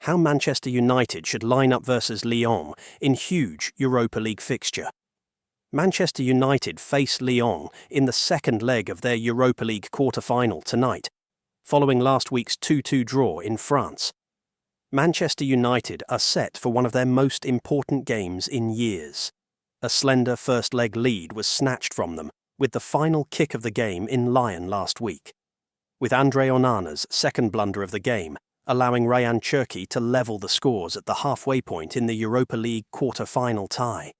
how Manchester United should line up versus Lyon in huge Europa League fixture. Manchester United face Lyon in the second leg of their Europa League quarter-final tonight, following last week's 2-2 draw in France. Manchester United are set for one of their most important games in years. A slender first-leg lead was snatched from them with the final kick of the game in Lyon last week, with Andre Onana's second blunder of the game allowing Ryan Cherki to level the scores at the halfway point in the Europa League quarter-final tie.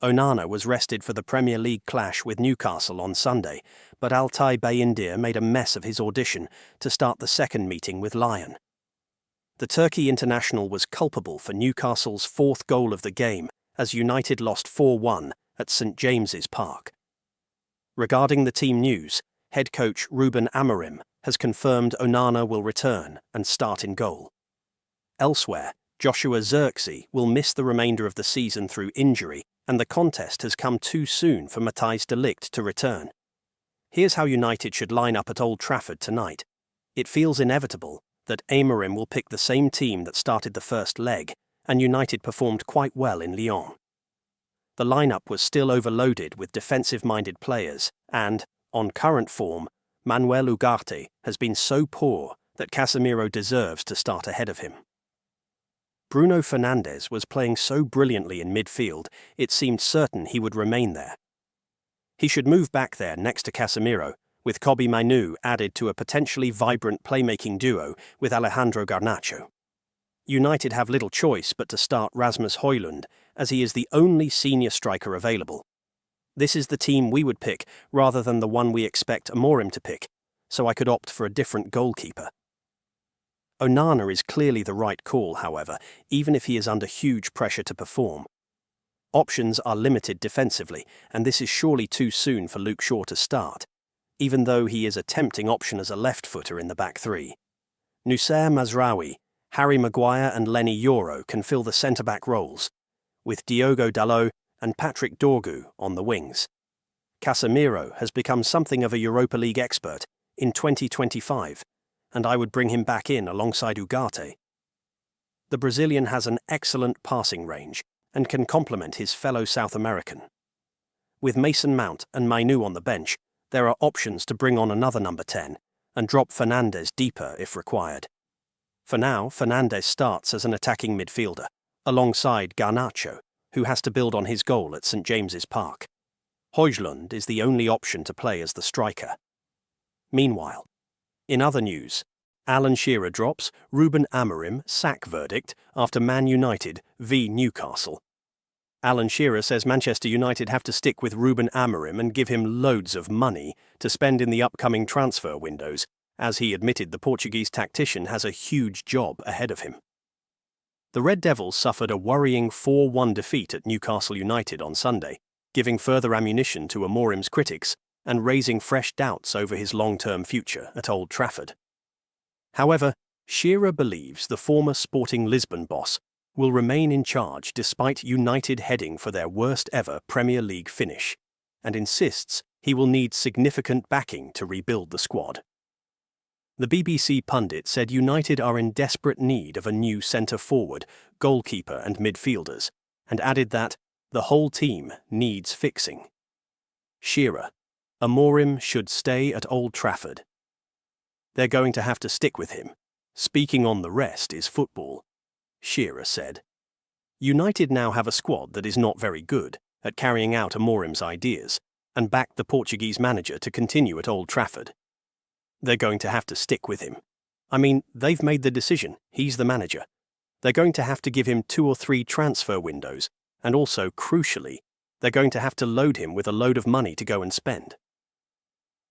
Onana was rested for the Premier League clash with Newcastle on Sunday, but Altay Bayindir made a mess of his audition to start the second meeting with Lyon. The Turkey international was culpable for Newcastle's fourth goal of the game as United lost 4-1 at St James's Park. Regarding the team news, head coach Ruben Amorim has confirmed Onana will return and start in goal. Elsewhere, Joshua Zirkzee will miss the remainder of the season through injury, and the contest has come too soon for Matthijs de Ligt to return. Here's how United should line up at Old Trafford tonight. It feels inevitable that Amorim will pick the same team that started the first leg, and United performed quite well in Lyon. The lineup was still overloaded with defensive-minded players, and, on current form, Manuel Ugarte has been so poor that Casemiro deserves to start ahead of him. Bruno Fernandes was playing so brilliantly in midfield, it seemed certain he would remain there. He should move back there next to Casemiro, with Kobbie Mainoo added to a potentially vibrant playmaking duo with Alejandro Garnacho. United have little choice but to start Rasmus Højlund, as he is the only senior striker available. This is the team we would pick rather than the one we expect Amorim to pick, so I could opt for a different goalkeeper. Onana is clearly the right call, however, even if he is under huge pressure to perform. Options are limited defensively, and this is surely too soon for Luke Shaw to start, even though he is a tempting option as a left-footer in the back three. Noussair Mazraoui, Harry Maguire and Lenny Yoro can fill the centre-back roles, with Diogo Dalot and Patrick Dorgu on the wings. Casemiro has become something of a Europa League expert in 2025, and I would bring him back in alongside Ugarte. The Brazilian has an excellent passing range and can complement his fellow South American. With Mason Mount and Mainoo on the bench, there are options to bring on another number 10 and drop Fernandes deeper if required. For now, Fernandes starts as an attacking midfielder, alongside Garnacho, who has to build on his goal at St James's Park. Højlund is the only option to play as the striker. Meanwhile, in other news, Alan Shearer drops Ruben Amorim sack verdict after Man United v Newcastle. Alan Shearer says Manchester United have to stick with Ruben Amorim and give him loads of money to spend in the upcoming transfer windows, as he admitted the Portuguese tactician has a huge job ahead of him. The Red Devils suffered a worrying 4-1 defeat at Newcastle United on Sunday, giving further ammunition to Amorim's critics and raising fresh doubts over his long-term future at Old Trafford. However, Shearer believes the former Sporting Lisbon boss will remain in charge despite United heading for their worst-ever Premier League finish, and insists he will need significant backing to rebuild the squad. The BBC pundit said United are in desperate need of a new centre-forward, goalkeeper and midfielders, and added that the whole team needs fixing. Shearer: Amorim should stay at Old Trafford. They're going to have to stick with him. Speaking on the rest is football, Shearer said. United now have a squad that is not very good at carrying out Amorim's ideas, and backed the Portuguese manager to continue at Old Trafford. They're going to have to stick with him. I mean, they've made the decision, he's the manager. They're going to have to give him 2 or 3 transfer windows, and also, crucially, they're going to have to load him with a load of money to go and spend.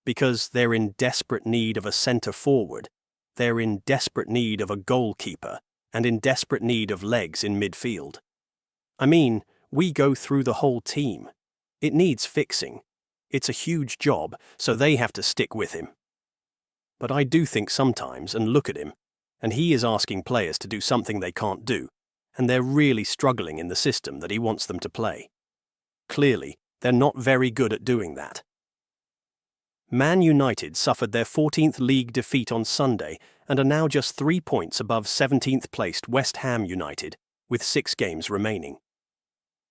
Because they're in desperate need of a centre-forward, they're in desperate need of a goalkeeper, and in desperate need of legs in midfield. I mean, we go through the whole team. It needs fixing. It's a huge job, so they have to stick with him. But I do think sometimes, and look at him, and he is asking players to do something they can't do, and they're really struggling in the system that he wants them to play. Clearly, they're not very good at doing that. Man United suffered their 14th league defeat on Sunday and are now just 3 points above 17th-placed West Ham United, with 6 games remaining.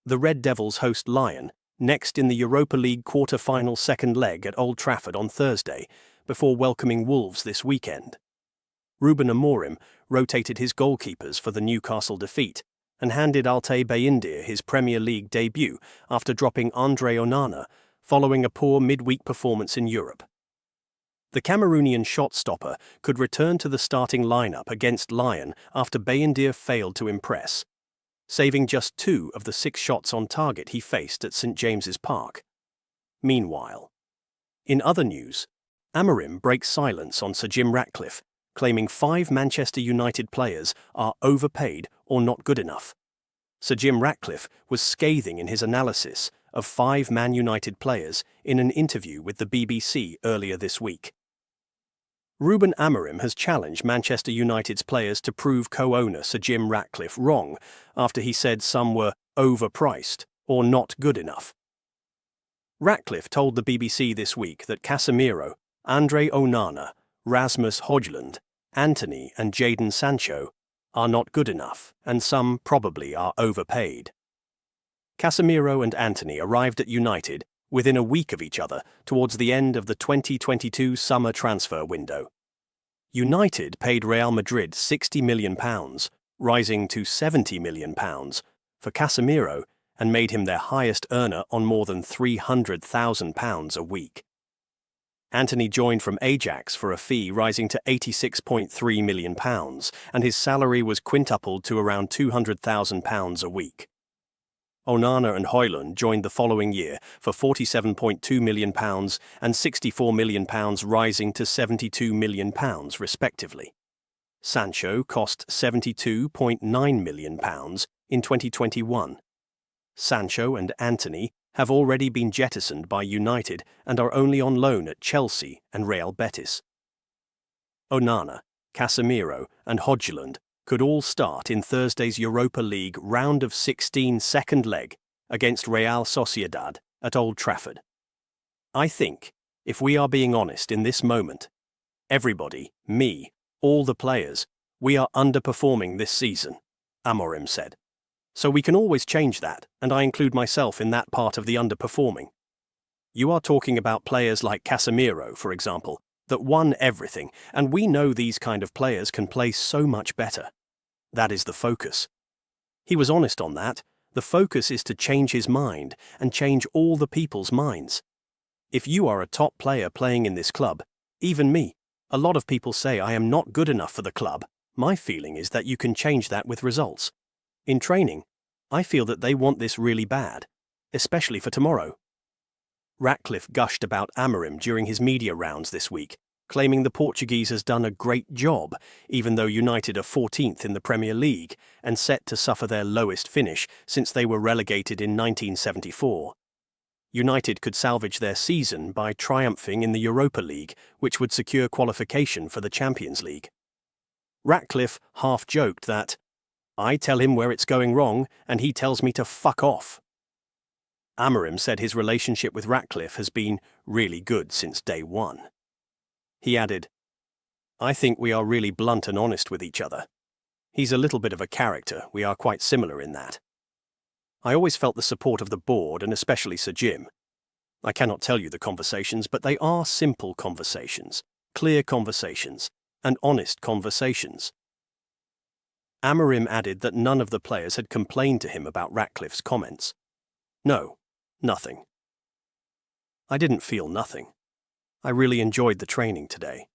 The Red Devils host Lyon, next in the Europa League quarter-final second leg at Old Trafford on Thursday, before welcoming Wolves this weekend. Ruben Amorim rotated his goalkeepers for the Newcastle defeat and handed Altay Bayindir his Premier League debut after dropping Andre Onana following a poor midweek performance in Europe. The Cameroonian shot-stopper could return to the starting lineup against Lyon after Bayindir failed to impress, saving just 2 of the 6 shots on target he faced at St James's Park. Meanwhile, in other news, Amorim breaks silence on Sir Jim Ratcliffe, claiming 5 Manchester United players are overpaid or not good enough. Sir Jim Ratcliffe was scathing in his analysis of 5 Man United players in an interview with the BBC earlier this week. Ruben Amorim has challenged Manchester United's players to prove co-owner Sir Jim Ratcliffe wrong after he said some were overpriced or not good enough. Ratcliffe told the BBC this week that Casemiro, Andre Onana, Rasmus Højlund, Antony and Jadon Sancho are not good enough, and some probably are overpaid. Casemiro and Antony arrived at United within a week of each other towards the end of the 2022 summer transfer window. United paid Real Madrid £60 million, rising to £70 million, for Casemiro and made him their highest earner on more than £300,000 a week. Antony joined from Ajax for a fee rising to £86.3 million, and his salary was quintupled to around £200,000 a week. Onana and Højlund joined the following year for £47.2 million and £64 million, rising to £72 million respectively. Sancho cost £72.9 million in 2021. Sancho and Antony have already been jettisoned by United and are only on loan at Chelsea and Real Betis. Onana, Casemiro and Højlund could all start in Thursday's Europa League round of 16 second leg against Real Sociedad at Old Trafford. I think, if we are being honest in this moment, everybody, me, all the players, we are underperforming this season, Amorim said. So we can always change that, and I include myself in that part of the underperforming. You are talking about players like Casemiro, for example, that won everything, and we know these kind of players can play so much better. That is the focus. He was honest on that. The focus is to change his mind and change all the people's minds. If you are a top player playing in this club, even me, a lot of people say I am not good enough for the club. My feeling is that you can change that with results. In training, I feel that they want this really bad, especially for tomorrow. Ratcliffe gushed about Amorim during his media rounds this week, claiming the Portuguese has done a great job, even though United are 14th in the Premier League and set to suffer their lowest finish since they were relegated in 1974. United could salvage their season by triumphing in the Europa League, which would secure qualification for the Champions League. Ratcliffe half-joked that, "I tell him where it's going wrong, and he tells me to fuck off." Amorim said his relationship with Ratcliffe has been really good since day one. He added, "I think we are really blunt and honest with each other. He's a little bit of a character, we are quite similar in that. I always felt the support of the board and especially Sir Jim. I cannot tell you the conversations, but they are simple conversations, clear conversations, and honest conversations." Amorim added that none of the players had complained to him about Ratcliffe's comments. "No, nothing. I didn't feel nothing. I really enjoyed the training today."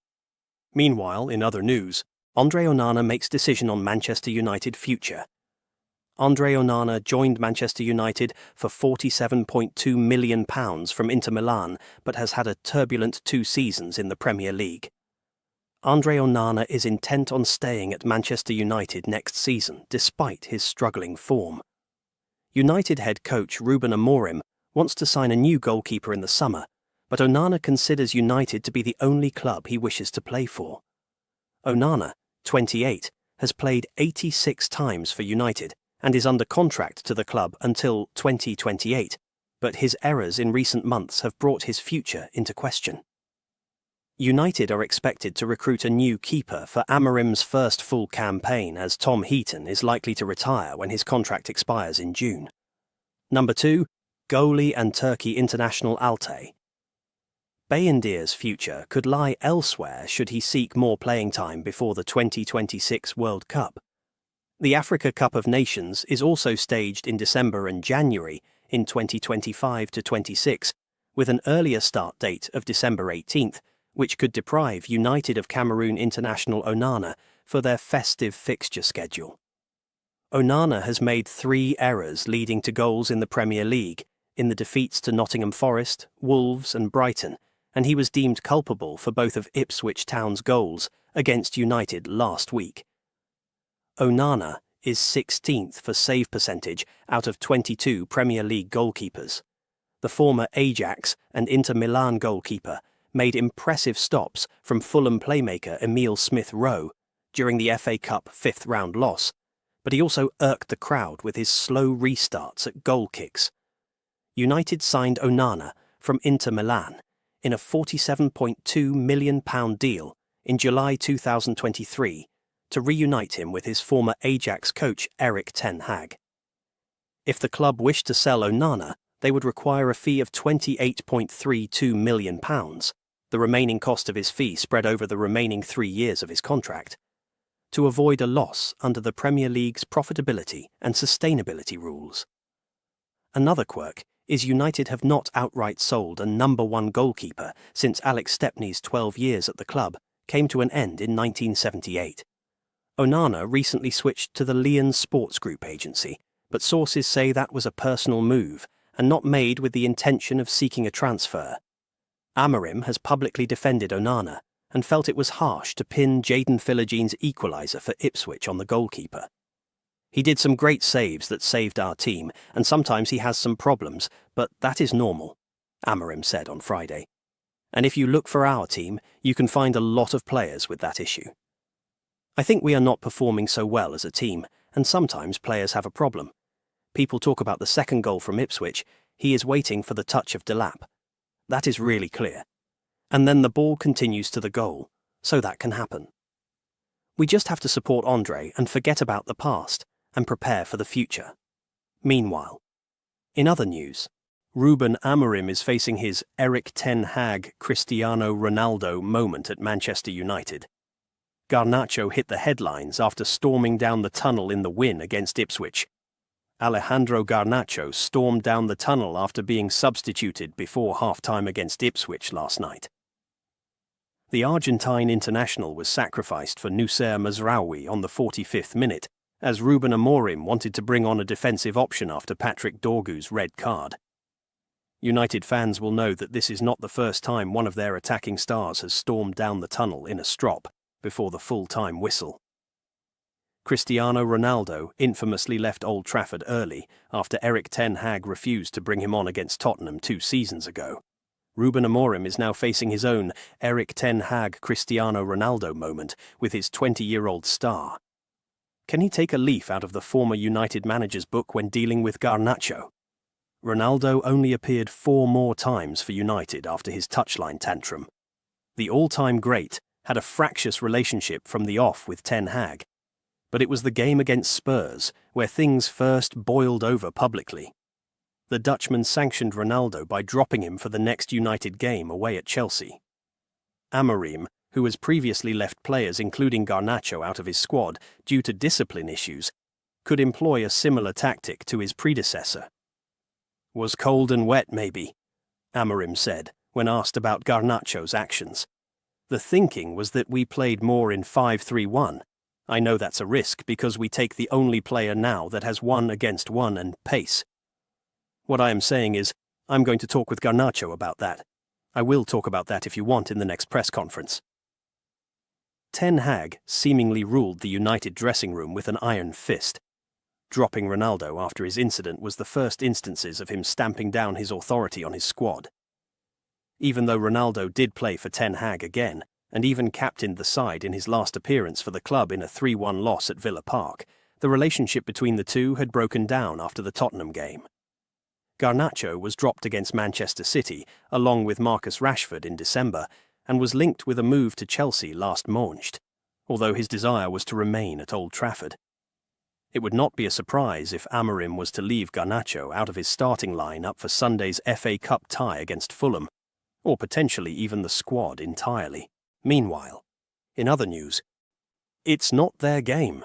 Meanwhile, in other news, Andre Onana makes decision on Manchester United future. Andre Onana joined Manchester United for £47.2 million from Inter Milan, but has had a turbulent 2 seasons in the Premier League. Andre Onana is intent on staying at Manchester United next season, despite his struggling form. United head coach Ruben Amorim wants to sign a new goalkeeper in the summer, but Onana considers United to be the only club he wishes to play for. Onana, 28, has played 86 times for United and is under contract to the club until 2028, but his errors in recent months have brought his future into question. United are expected to recruit a new keeper for Amorim's first full campaign, as Tom Heaton is likely to retire when his contract expires in June. Number 2, goalie and Turkey international Altay. Bayındır's future could lie elsewhere should he seek more playing time before the 2026 World Cup. The Africa Cup of Nations is also staged in December and January in 2025-26, with an earlier start date of December 18th, which could deprive United of Cameroon international Onana for their festive fixture schedule. Onana has made 3 errors leading to goals in the Premier League, in the defeats to Nottingham Forest, Wolves and Brighton, and he was deemed culpable for both of Ipswich Town's goals against United last week. Onana is 16th for save percentage out of 22 Premier League goalkeepers. The former Ajax and Inter Milan goalkeeper made impressive stops from Fulham playmaker Emile Smith-Rowe during the FA Cup 5th round loss, but he also irked the crowd with his slow restarts at goal kicks. United signed Onana from Inter Milan in a £47.2 million deal in July 2023 to reunite him with his former Ajax coach Erik ten Hag. If the club wished to sell Onana, they would require a fee of £28.32 million, the remaining cost of his fee spread over the remaining 3 years of his contract, to avoid a loss under the Premier League's profitability and sustainability rules. Another quirk is United have not outright sold a number 1 goalkeeper since Alex Stepney's 12 years at the club came to an end in 1978. Onana recently switched to the Lyon Sports Group agency, but sources say that was a personal move and not made with the intention of seeking a transfer. Amorim has publicly defended Onana and felt it was harsh to pin Jadon Philogene equaliser for Ipswich on the goalkeeper. He did some great saves that saved our team, and sometimes he has some problems, but that is normal, Amorim said on Friday. And if you look for our team, you can find a lot of players with that issue. I think we are not performing so well as a team, and sometimes players have a problem. People talk about the second goal from Ipswich. He is waiting for the touch of Delap. That is really clear. And then the ball continues to the goal, so that can happen. We just have to support Andre and forget about the past and prepare for the future. Meanwhile, in other news, Ruben Amorim is facing his Erik ten Hag Cristiano Ronaldo moment at Manchester United. Garnacho hit the headlines after storming down the tunnel in the win against Ipswich. Alejandro Garnacho stormed down the tunnel after being substituted before half-time against Ipswich last night. The Argentine international was sacrificed for Noussair Mazraoui on the 45th minute, as Ruben Amorim wanted to bring on a defensive option after Patrick Dorgu's red card. United fans will know that this is not the first time one of their attacking stars has stormed down the tunnel in a strop before the full-time whistle. Cristiano Ronaldo infamously left Old Trafford early after Erik ten Hag refused to bring him on against Tottenham 2 seasons ago. Ruben Amorim is now facing his own Erik ten Hag Cristiano Ronaldo moment with his 20-year-old star. Can he take a leaf out of the former United manager's book when dealing with Garnacho? Ronaldo only appeared 4 more times for United after his touchline tantrum. The all-time great had a fractious relationship from the off with ten Hag, but it was the game against Spurs where things first boiled over publicly. The Dutchman sanctioned Ronaldo by dropping him for the next United game away at Chelsea. Amorim, who has previously left players including Garnacho out of his squad due to discipline issues, could employ a similar tactic to his predecessor. "Was cold and wet, maybe," Amorim said when asked about Garnacho's actions. "The thinking was that we played more in 5-3-1. I know that's a risk because we take the only player now that has 1-against-1 and pace. What I am saying is, I'm going to talk with Garnacho about that. I will talk about that if you want in the next press conference." Ten Hag seemingly ruled the United dressing room with an iron fist. Dropping Ronaldo after his incident was the first instances of him stamping down his authority on his squad. Even though Ronaldo did play for Ten Hag again, and even captained the side in his last appearance for the club in a 3-1 loss at Villa Park, the relationship between the two had broken down after the Tottenham game. Garnacho was dropped against Manchester City, along with Marcus Rashford in December, and was linked with a move to Chelsea last Month, although his desire was to remain at Old Trafford. It would not be a surprise if Amorim was to leave Garnacho out of his starting line-up for Sunday's FA Cup tie against Fulham, or potentially even the squad entirely. Meanwhile, in other news, it's not their game.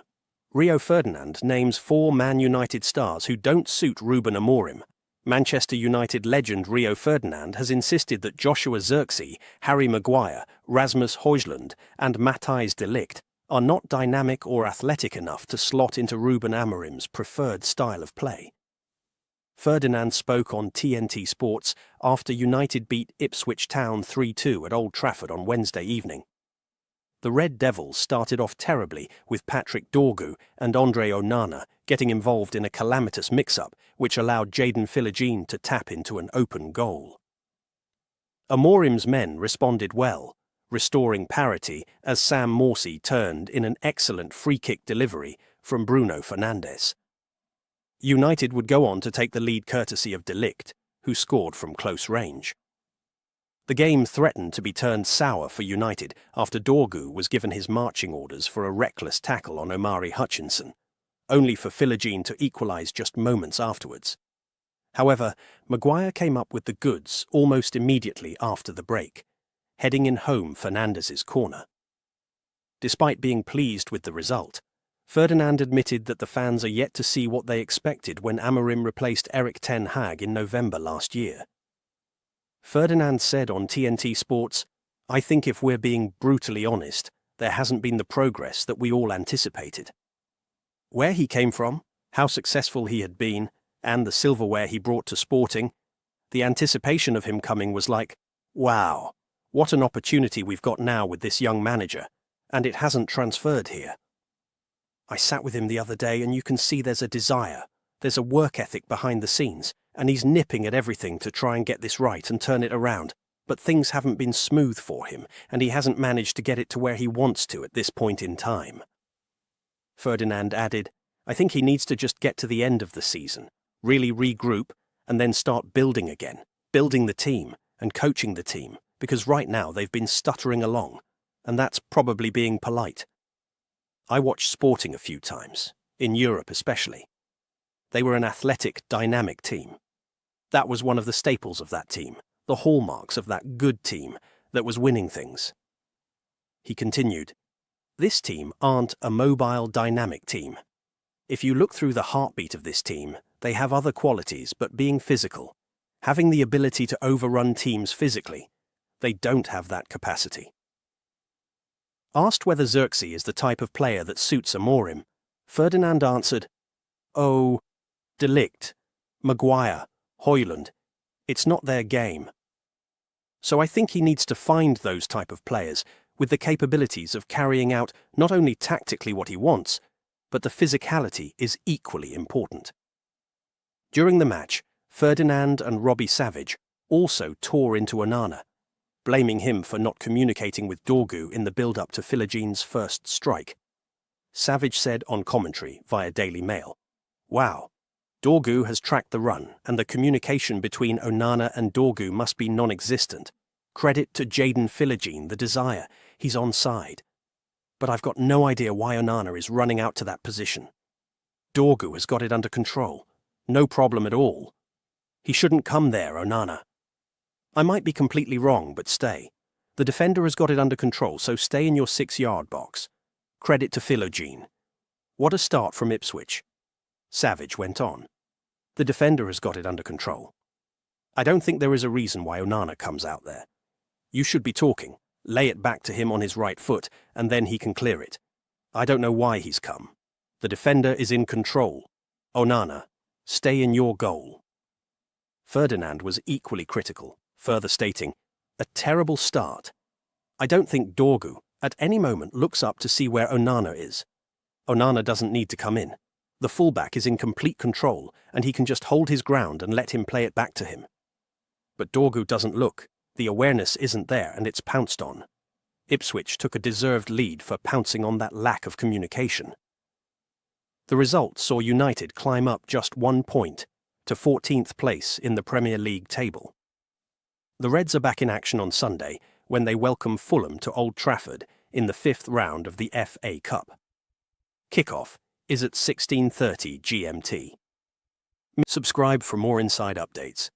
Rio Ferdinand names 4 Man United stars who don't suit Ruben Amorim. Manchester United legend Rio Ferdinand has insisted that Joshua Zirkzee, Harry Maguire, Rasmus Højlund and Matthijs de Ligt are not dynamic or athletic enough to slot into Ruben Amorim's preferred style of play. Ferdinand spoke on TNT Sports after United beat Ipswich Town 3-2 at Old Trafford on Wednesday evening. The Red Devils started off terribly, with Patrick Dorgu and Andre Onana getting involved in a calamitous mix-up which allowed Jadon Philogene to tap into an open goal. Amorim's men responded well, restoring parity as Sam Morsy turned in an excellent free-kick delivery from Bruno Fernandes. United would go on to take the lead courtesy of de Ligt, who scored from close range. The game threatened to be turned sour for United after Dorgu was given his marching orders for a reckless tackle on Omari Hutchinson, only for Philogene to equalise just moments afterwards. However, Maguire came up with the goods almost immediately after the break, heading in home Fernandes's corner. Despite being pleased with the result, Ferdinand admitted that the fans are yet to see what they expected when Amorim replaced Erik ten Hag in November last year. Ferdinand said on TNT Sports, "I think if we're being brutally honest, there hasn't been the progress that we all anticipated." Where he came from, how successful he had been, and the silverware he brought to Sporting, the anticipation of him coming was like, wow, what an opportunity we've got now with this young manager, and it hasn't transferred here. I sat with him the other day and you can see there's a desire, there's a work ethic behind the scenes, and he's nipping at everything to try and get this right and turn it around, but things haven't been smooth for him, and he hasn't managed to get it to where he wants to at this point in time. Ferdinand added, "I think he needs to just get to the end of the season, really regroup, and then start building again, building the team and coaching the team, because right now they've been stuttering along, and that's probably being polite. I watched Sporting a few times, in Europe especially. They were an athletic, dynamic team. That was one of the staples of that team, the hallmarks of that good team that was winning things." He continued, "This team aren't a mobile, dynamic team. If you look through the heartbeat of this team, they have other qualities, but being physical, having the ability to overrun teams physically, they don't have that capacity." Asked whether Zirkzee is the type of player that suits Amorim, Ferdinand answered, "Oh, de Ligt, Maguire, Højlund, it's not their game. So I think he needs to find those type of players with the capabilities of carrying out not only tactically what he wants, but the physicality is equally important." During the match, Ferdinand and Robbie Savage also tore into Onana, blaming him for not communicating with Dorgu in the build-up to Philogene's first strike. Savage said on commentary via Daily Mail, "Wow, Dorgu has tracked the run, and the communication between Onana and Dorgu must be non-existent. Credit to Jadon Philogene, the desire, he's onside. But I've got no idea why Onana is running out to that position. Dorgu has got it under control, no problem at all. He shouldn't come there, Onana. I might be completely wrong, but stay. The defender has got it under control, so stay in your 6-yard box. Credit to Philogene. What a start from Ipswich." Savage went on, "The defender has got it under control. I don't think there is a reason why Onana comes out there. You should be talking, lay it back to him on his right foot, and then he can clear it. I don't know why he's come. The defender is in control. Onana, stay in your goal." Ferdinand was equally critical, further stating, "A terrible start. I don't think Dorgu, at any moment, looks up to see where Onana is. Onana doesn't need to come in. The fullback is in complete control, and he can just hold his ground and let him play it back to him. But Dorgu doesn't look, the awareness isn't there, and it's pounced on. Ipswich took a deserved lead for pouncing on that lack of communication." The result saw United climb up just 1 point to 14th place in the Premier League table. The Reds are back in action on Sunday when they welcome Fulham to Old Trafford in the 5th round of the FA Cup. Kickoff is at 16:30 GMT. Subscribe for more inside updates.